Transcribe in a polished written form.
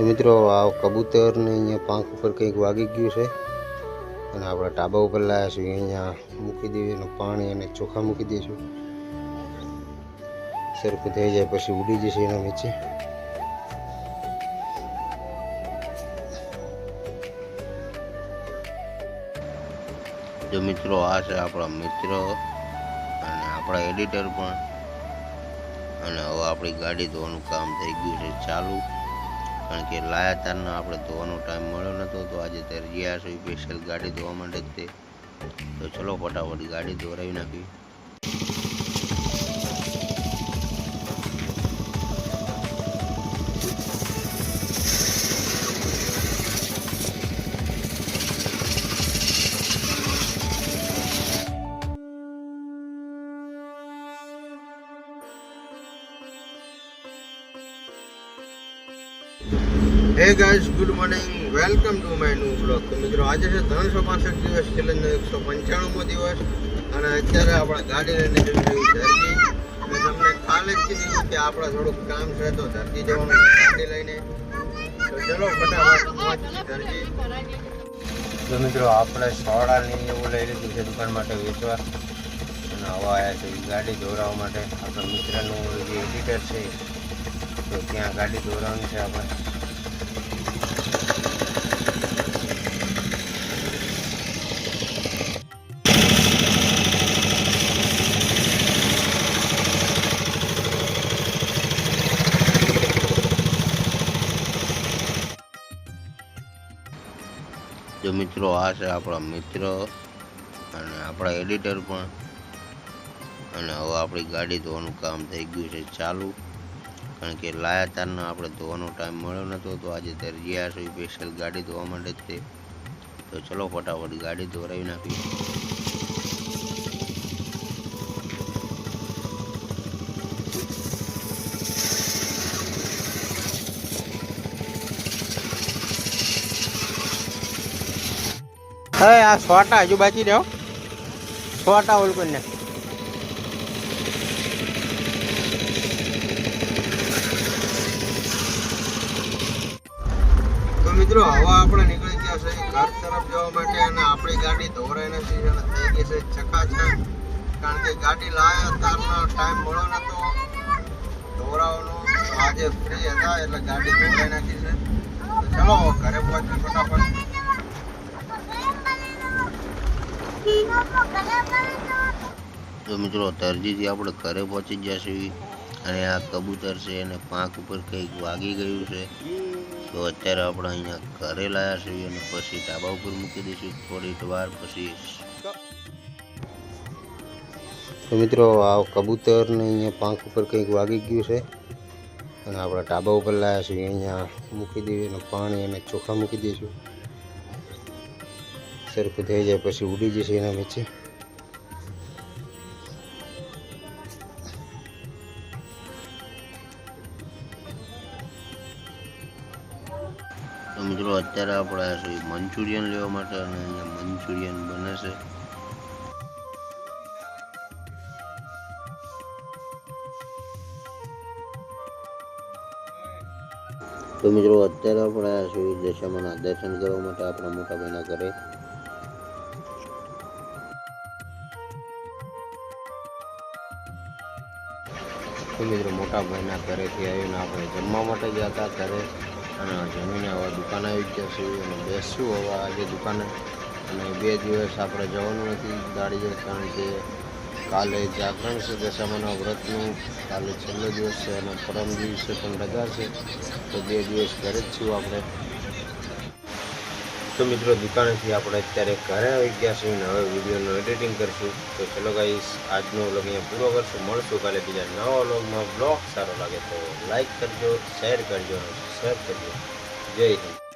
તો મિત્રો આ કબૂતરને અહીંયા પાંખ ઉપર કંઈક વાગી ગયું છે અને આપણા ટાબા ઉપર લાવ્યા છીએ. અહીંયા મૂકી દઈએ અને પાણી અને ચોખા મૂકી દઈશું. સરખું થઈ જાય પછી ઉડી જશે એના નીચે. જો મિત્રો આ છે આપણા મિત્ર અને આપણા એડિટર પણ. અને હવે આપણી ગાડી ધોવાનું કામ થઈ ગયું છે ચાલુ, કારણ કે લાયા તારના આપણે ધોવાનો ટાઈમ મળ્યો નહોતો. તો આજે તરજિયા છે સ્પેશિયલ ગાડી ધોવા માટે જ તે. તો ચલો ફટાફટ ગાડી ધોરાવી નાખી. હે guys, good morning, welcome to my new blog. તો મિત્રો આજે છે 365 દિવસ ચેલેન્જનો 195મો દિવસ અને અત્યારે આપણે ગાડી લઈને જઈ રહી ધરતી. મેં તમને કાલે જ કીધું કે આપણે થોડુંક કામ છે તો ધરતી જવાનું ગાડી લઈને. તો ચલો ફટાફટ ધરતી. તો મિત્રો આપણે સોડાની એવું લઈ લીધું છે દુકાન માટે વેચવા અને હવે આવ્યા છે ગાડી દોરાવવા માટે. આપણા મિત્રનું જે એડિટર છે તો ત્યાં ગાડી દોરાવવાની છે આપણે. જો મિત્રો આ છે આપણા મિત્ર અને આપણા એડિટર પણ. અને હવે આપણી ગાડી ધોવાનું કામ થઈ ગયું છે ચાલુ, કારણ કે લાયા તારના આપણે ધોવાનો ટાઈમ મળ્યો નહોતો. તો આજે તરજિયા છે સ્પેશિયલ ગાડી ધોવા માટે જ તે. તો ચલો ફટાફટ ગાડી ધોરાવી નાખી. આ છોટા હજુ બાકી રહ્યો, છોટા ઓલ કરીને. તો મિત્રો હવે આપણે નીકળી ગયા છે ઘર તરફ જવા માટે અને આપણી ગાડી ધોરાઈ નથી અને થઈ ગઈ છે ચકાચક, કારણ કે ગાડી લાયા તારનો ટાઈમ મળ્યો નતો ધોરાવાનો. આજે ફ્રી હતા એટલે ગાડી ધોરાઈ નાખી છે. તો ચલો ઘરે પહોંચી ફટાફટ. તો મિત્રો તરજીથી આપણે ઘરે પહોંચી જશે અને આ કબૂતર છે અને પાંખ ઉપર કંઈક વાગી ગયું છે. તો અત્યારે આપણે અહીંયા ઘરે લાવ્યા છીએ અને પછી ધાબા ઉપર મૂકી દઈશું થોડી વાર પછી. તો મિત્રો આ કબૂતરને અહીંયા પાંખ ઉપર કંઈક વાગી ગયું છે અને આપણા ધાબા ઉપર લાવ્યા છીએ. અહીંયા મૂકી દઈએ અને પાણી અને ચોખા મૂકી દઈશું. સરખું થઈ જાય પછી ઉડી જશે એના નીચે. તો મિત્રો અત્યારે આપણે મંચુરિયન લેવા માટે અને અહીંયા મંચુરિયન બને છે. તો મિત્રો અત્યારે આપણે આવ્યા છીએ દશામાના દર્શન કરવા માટે આપણા મોટા ભાઈના ઘરે. તો મિત્રો મોટા ભાઈના ઘરેથી આવીને આપણે જમવા માટે ગયા હતા ઘરે અને જમીને હવે દુકાન આવી ગયા છે અને બેસશું હવે આજે દુકાને. અને 2 દિવસ આપણે જવાનું નથી ગાડી, કારણ કે કાલે જાગરણ છે દશામાના વ્રતનું. કાલે છેલ્લો દિવસ છે અને પરમ દિવસે પણ રજા છે. તો 2 દિવસ ઘરે જ છું આપણે. તો મિત્રો દુકાનેથી આપણે અત્યારે ઘરે આવી ગયા છીએ અને હવે વિડીયોનું એડિટિંગ કરશું. તો ચલો ગાઈસ, આજનો વ્લોગ અહીંયા પૂરો કરશું. મળશું કાલે બીજા નવા વ્લોગમાં. વ્લોગ સારો લાગે તો લાઈક કરજો, શેર કરજો અને સબસ્ક્રાઈબ કરજો. જય હિન્દ.